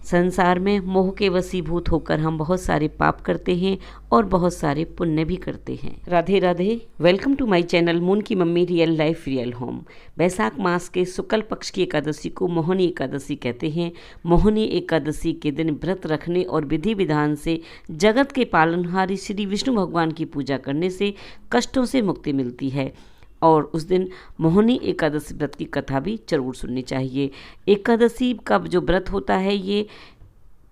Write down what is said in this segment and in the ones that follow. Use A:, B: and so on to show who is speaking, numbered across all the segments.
A: संसार में मोह के वशीभूत होकर हम बहुत सारे पाप करते हैं और बहुत सारे पुण्य भी करते हैं। Radhe Radhe. Welcome to my channel Moon की mummy real life real home. वैशाख मास के शुक्ल पक्ष की एकादशी को मोहिनी एकादशी कहते हैं। मोहिनी एकादशी के दिन व्रत रखने और विधि विधान से जगत के पालनहारी श्री विष्णु भगवान की पूजा करने से कष्टों से मुक्ति मिलती है और उस दिन मोहिनी एकादशी व्रत की कथा भी जरूर सुननी चाहिए। एकादशी का जो व्रत होता है ये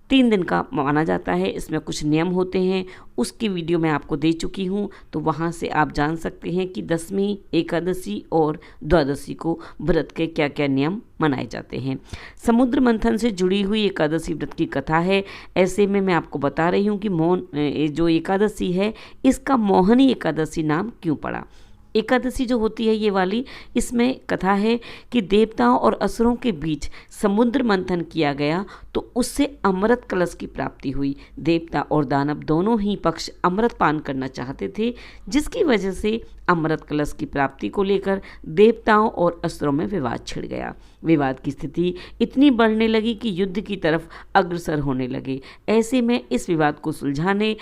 A: 3 दिन का माना जाता है। इसमें कुछ नियम होते हैं, उसकी वीडियो मैं आपको दे चुकी हूँ, तो वहाँ से आप जान सकते हैं कि दशमी एकादशी और द्वादशी को व्रत के क्या क्या नियम मनाए जाते हैं। समुद्र मंथन से जुड़ी हुई एकादशी व्रत की कथा है। ऐसे में मैं आपको बता रही हूँ कि जो एकादशी है इसका मोहिनी एकादशी नाम क्यों पड़ा। एकादशी जो होती है ये वाली, इसमें कथा है कि देवताओं और असुरों के बीच समुद्र मंथन किया गया तो उससे अमृत कलश की प्राप्ति हुई। देवता और दानव दोनों ही पक्ष अमृत पान करना चाहते थे, जिसकी वजह से अमृत कलश की प्राप्ति को लेकर देवताओं और असुरों में विवाद छिड़ गया। विवाद की स्थिति इतनी बढ़ने लगी कि युद्ध की तरफ अग्रसर होने लगे। ऐसे में इस विवाद को सुलझाने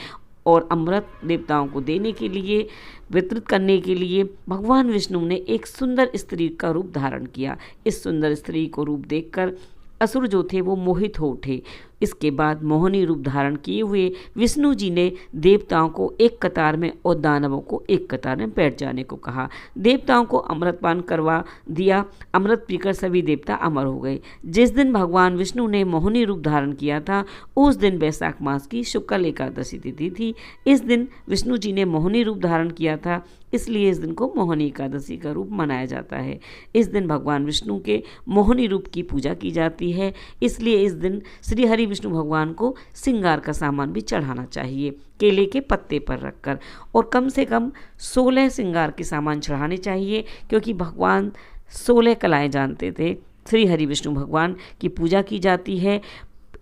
A: और अमृत देवताओं को देने के लिए, वितरित करने के लिए भगवान विष्णु ने एक सुंदर स्त्री का रूप धारण किया। इस सुंदर स्त्री को रूप देखकर असुर जो थे वो मोहित हो उठे। इसके बाद मोहिनी रूप धारण किए हुए विष्णु जी ने देवताओं को एक कतार में और दानवों को एक कतार में बैठ जाने को कहा। देवताओं को अमृत पान करवा दिया। अमृत पीकर सभी देवता अमर हो गए। जिस दिन भगवान विष्णु ने मोहिनी रूप धारण किया था उस दिन वैशाख मास की शुक्ल एकादशी तिथि थी। इस दिन विष्णु जी ने मोहिनी रूप धारण किया था, इसलिए इस दिन को मोहिनी एकादशी का रूप मनाया जाता है। इस दिन भगवान विष्णु के मोहिनी रूप की पूजा की जाती है, इसलिए इस दिन श्री हरि विष्णु भगवान को श्रृंगार का सामान भी चढ़ाना चाहिए, केले के पत्ते पर रखकर, और कम से कम 16 श्रृंगार के सामान चढ़ाने चाहिए, क्योंकि भगवान 16 कलाएं जानते थे। श्री हरि विष्णु भगवान की पूजा की जाती है।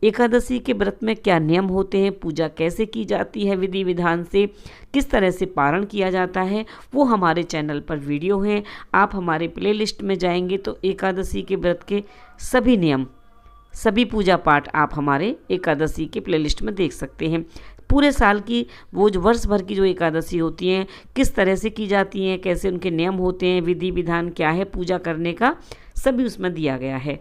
A: एकादशी के व्रत में क्या नियम होते हैं, पूजा कैसे की जाती है, विधि विधान से किस तरह से पारण किया जाता है, वो हमारे चैनल पर वीडियो हैं। आप हमारे प्लेलिस्ट में जाएंगे तो एकादशी के व्रत के सभी नियम, सभी पूजा पाठ आप हमारे एकादशी के प्लेलिस्ट में देख सकते हैं। पूरे साल की वो जो वर्ष भर की जो एकादशी होती हैं किस तरह से की जाती हैं, कैसे उनके नियम होते हैं, विधि विधान क्या है पूजा करने का, सभी उसमें दिया गया है।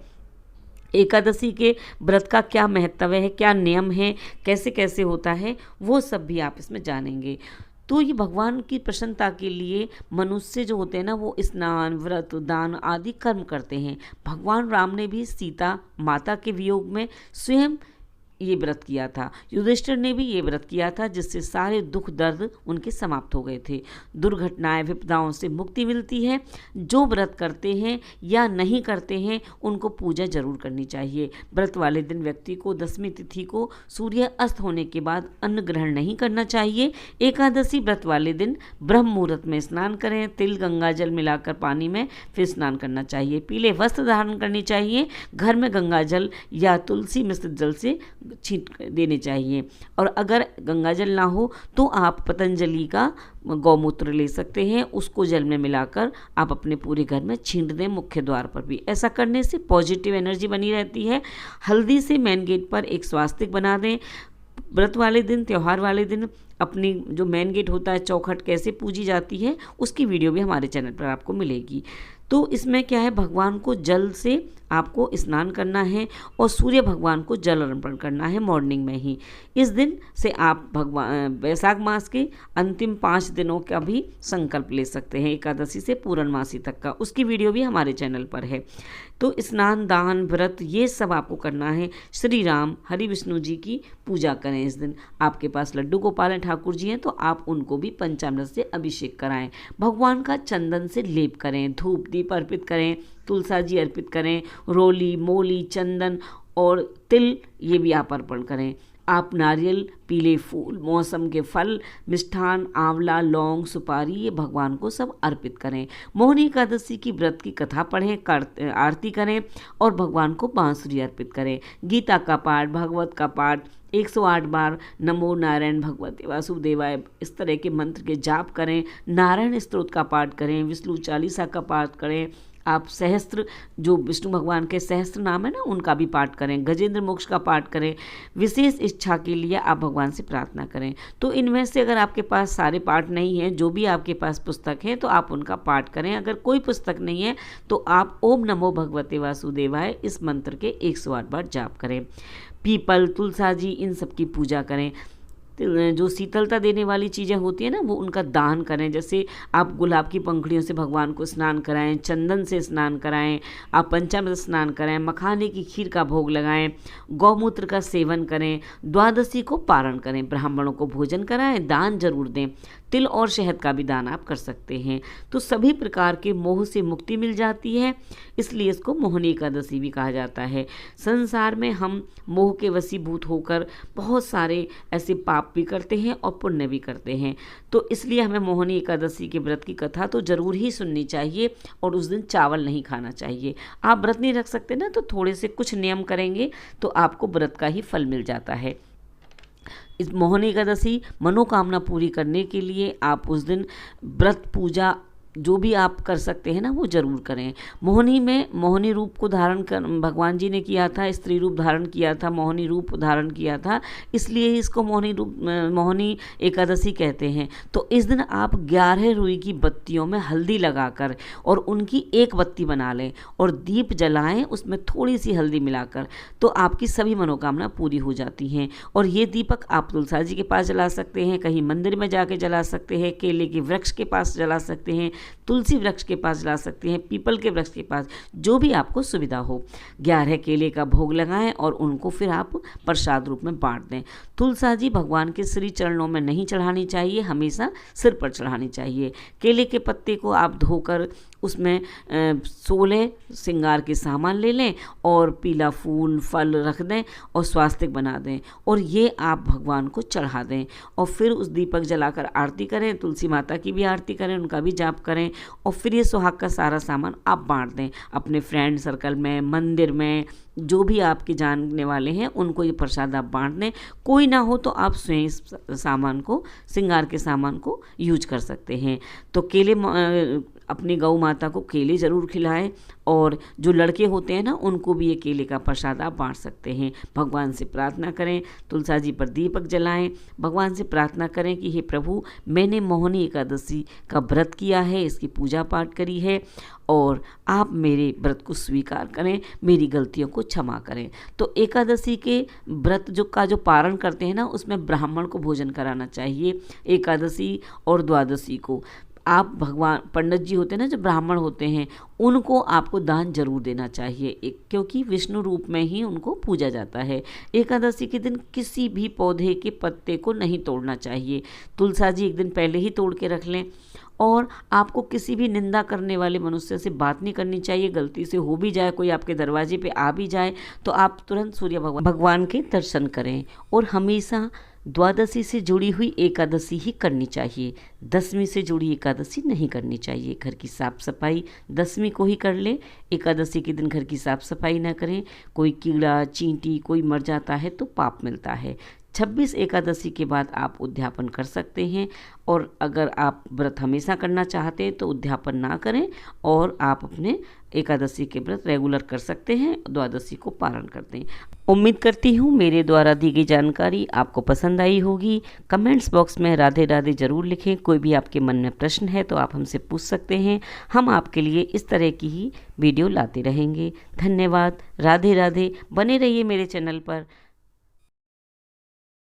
A: एकादशी के व्रत का क्या महत्व है, क्या नियम है, कैसे कैसे होता है, वो सब भी आप इसमें जानेंगे। तो ये भगवान की प्रसन्नता के लिए मनुष्य जो होते हैं ना, वो स्नान, व्रत, दान आदि कर्म करते हैं। भगवान राम ने भी सीता माता के वियोग में स्वयं ये व्रत किया था। युधिष्ठिर ने भी ये व्रत किया था, जिससे सारे दुख दर्द उनके समाप्त हो गए थे। दुर्घटनाएं, विपदाओं से मुक्ति मिलती है। जो व्रत करते हैं या नहीं करते हैं उनको पूजा जरूर करनी चाहिए। व्रत वाले दिन व्यक्ति को दशमी तिथि को सूर्य अस्त होने के बाद अन्न ग्रहण नहीं करना चाहिए। एकादशी व्रत वाले दिन ब्रह्म मुहूर्त में स्नान करें। तिल गंगा जल मिलाकर पानी में फिर स्नान करना चाहिए। पीले वस्त्र धारण करनी चाहिए। घर में गंगा जल या तुलसी मिश्रित जल से छींट देने चाहिए। और अगर गंगा जल ना हो तो आप पतंजलि का गौमूत्र ले सकते हैं, उसको जल में मिलाकर आप अपने पूरे घर में छींट दें, मुख्य द्वार पर भी। ऐसा करने से पॉजिटिव एनर्जी बनी रहती है। हल्दी से मेन गेट पर एक स्वास्तिक बना दें। व्रत वाले दिन, त्यौहार वाले दिन अपनी जो मेन गेट होता है, चौखट कैसे पूजी जाती है, उसकी वीडियो भी हमारे चैनल पर आपको मिलेगी। तो इसमें क्या है, भगवान को जल से आपको स्नान करना है और सूर्य भगवान को जल अर्पण करना है मॉर्निंग में ही। इस दिन से आप भगवान वैशाख मास के अंतिम 5 दिनों का भी संकल्प ले सकते हैं, एकादशी से पूर्णमासी तक का। उसकी वीडियो भी हमारे चैनल पर है। तो स्नान, दान, व्रत ये सब आपको करना है। श्री राम हरि विष्णु जी की पूजा करें इस दिन। आपके पास लड्डू गोपाल ठाकुर जी हैं तो आप उनको भी पंचामृत से अभिषेक कराएं। भगवान का चंदन से लेप करें, धूप दीप अर्पित करें, तुलसा जी अर्पित करें, रोली, मोली, चंदन और तिल ये भी आप अर्पण करें। आप नारियल, पीले फूल, मौसम के फल, मिष्ठान, आंवला, लौंग, सुपारी ये भगवान को सब अर्पित करें। मोहिनी एकादशी की व्रत की कथा पढ़ें, आरती करें और भगवान को बांसुरी अर्पित करें। गीता का पाठ, भागवत का पाठ 108 बार, नमो नारायण भगवते वासुदेवाय, इस तरह के मंत्र के जाप करें। नारायण स्तोत्र का पाठ करें, विष्णु चालीसा का पाठ करें। आप सहस्त्र, जो विष्णु भगवान के सहस्त्र नाम है ना, उनका भी पाठ करें, गजेंद्र मोक्ष का पाठ करें, विशेष इच्छा के लिए आप भगवान से प्रार्थना करें। तो इनमें से अगर आपके पास सारे पाठ नहीं हैं, जो भी आपके पास पुस्तक है तो आप उनका पाठ करें। अगर कोई पुस्तक नहीं है तो आप ओम नमो भगवते वासुदेवाय इस मंत्र के 108 बार जाप करें। पीपल, तुलसा जी, इन सब की पूजा करें। जो शीतलता देने वाली चीज़ें होती हैं ना, वो उनका दान करें। जैसे आप गुलाब की पंखुड़ियों से भगवान को स्नान कराएं, चंदन से स्नान कराएं, आप पंचामृत स्नान कराएं, मखाने की खीर का भोग लगाएं, गौमूत्र का सेवन करें, द्वादशी को पारण करें, ब्राह्मणों को भोजन कराएं, दान जरूर दें। तिल और शहद का भी दान आप कर सकते हैं। तो सभी प्रकार के मोह से मुक्ति मिल जाती है, इसलिए इसको मोहनी एकादशी भी कहा जाता है। संसार में हम मोह के वशीभूत होकर बहुत सारे ऐसे पाप भी करते हैं और पुण्य भी करते हैं। तो इसलिए हमें मोहनी एकादशी के व्रत की कथा तो ज़रूर ही सुननी चाहिए और उस दिन चावल नहीं खाना चाहिए। आप व्रत नहीं रख सकते ना, तो थोड़े से कुछ नियम करेंगे तो आपको व्रत का ही फल मिल जाता है। इस मोहनी एकादशी मनोकामना पूरी करने के लिए आप उस दिन व्रत, पूजा जो भी आप कर सकते हैं ना, वो जरूर करें। मोहनी में मोहनी रूप को धारण कर भगवान जी ने किया था, स्त्री रूप धारण किया था, मोहनी रूप धारण किया था, इसलिए इसको मोहनी एकादशी कहते हैं। तो इस दिन आप 11 रुई की बत्तियों में हल्दी लगाकर और उनकी एक बत्ती बना लें और दीप जलाएं, उसमें थोड़ी सी हल्दी मिलाकर, तो आपकी सभी मनोकामना पूरी हो जाती हैं। और ये दीपक आप तुलसा जी के पास जला सकते हैं, कहीं मंदिर में जाके जला सकते हैं, केले के वृक्ष के पास जला सकते हैं, तुलसी वृक्ष के पास जला सकते हैं, पीपल के वृक्ष के पास, जो भी आपको सुविधा हो। 11 केले का भोग लगाएं और उनको फिर आप प्रसाद रूप में बांट दें। तुलसा जी भगवान के श्री चरणों में नहीं चढ़ानी चाहिए, हमेशा सिर पर चढ़ानी चाहिए। केले के पत्ते को आप धोकर उसमें 16 श्रृंगार के सामान ले लें और पीला फूल, फल रख दें और स्वास्तिक बना दें और ये आप भगवान को चढ़ा दें। और फिर उस दीपक जलाकर आरती करें, तुलसी माता की भी आरती करें, उनका भी जाप करें और फिर ये सुहाग का सारा सामान आप बांट दें अपने फ्रेंड सर्कल में, मंदिर में, जो भी आपके जानने वाले हैं उनको ये प्रसाद आप बांट दें। कोई ना हो तो आप स्वयं इस सामान को, श्रृंगार के सामान को यूज कर सकते हैं। तो केले, अपनी गौ माता को केले ज़रूर खिलाएं और जो लड़के होते हैं ना, उनको भी ये केले का प्रसाद आप बांट सकते हैं। भगवान से प्रार्थना करें, तुलसा जी पर दीपक जलाएं, भगवान से प्रार्थना करें कि हे प्रभु, मैंने मोहनी एकादशी का व्रत किया है, इसकी पूजा पाठ करी है और आप मेरे व्रत को स्वीकार करें, मेरी गलतियों को क्षमा करें। तो एकादशी के व्रत जो पारण करते हैं ना, उसमें ब्राह्मण को भोजन कराना चाहिए। एकादशी और द्वादशी को आप भगवान, पंडित जी होते हैं ना जो ब्राह्मण होते हैं, उनको आपको दान जरूर देना चाहिए, क्योंकि विष्णु रूप में ही उनको पूजा जाता है। एकादशी के दिन किसी भी पौधे के पत्ते को नहीं तोड़ना चाहिए। तुलसा जी एक दिन पहले ही तोड़ के रख लें और आपको किसी भी निंदा करने वाले मनुष्य से बात नहीं करनी चाहिए। गलती से हो भी जाए, कोई आपके दरवाजे पे आ भी जाए, तो आप तुरंत सूर्य भगवान के दर्शन करें। और हमेशा द्वादशी से जुड़ी हुई एकादशी ही करनी चाहिए, दशमी से जुड़ी एकादशी नहीं करनी चाहिए। घर की साफ सफाई दशमी को ही कर ले, एकादशी के दिन घर की साफ सफाई ना करें। कोई कीड़ा, चींटी कोई मर जाता है तो पाप मिलता है। 26 एकादशी के बाद आप उद्यापन कर सकते हैं और अगर आप व्रत हमेशा करना चाहते हैं तो उद्यापन ना करें और आप अपने एकादशी के व्रत रेगुलर कर सकते हैं, द्वादशी को पारण करते हैं। उम्मीद करती हूँ मेरे द्वारा दी गई जानकारी आपको पसंद आई होगी। कमेंट्स बॉक्स में राधे राधे ज़रूर लिखें। कोई भी आपके मन में प्रश्न है तो आप हमसे पूछ सकते हैं, हम आपके लिए इस तरह की ही वीडियो लाते रहेंगे। धन्यवाद। राधे राधे। बने रहिए मेरे चैनल पर।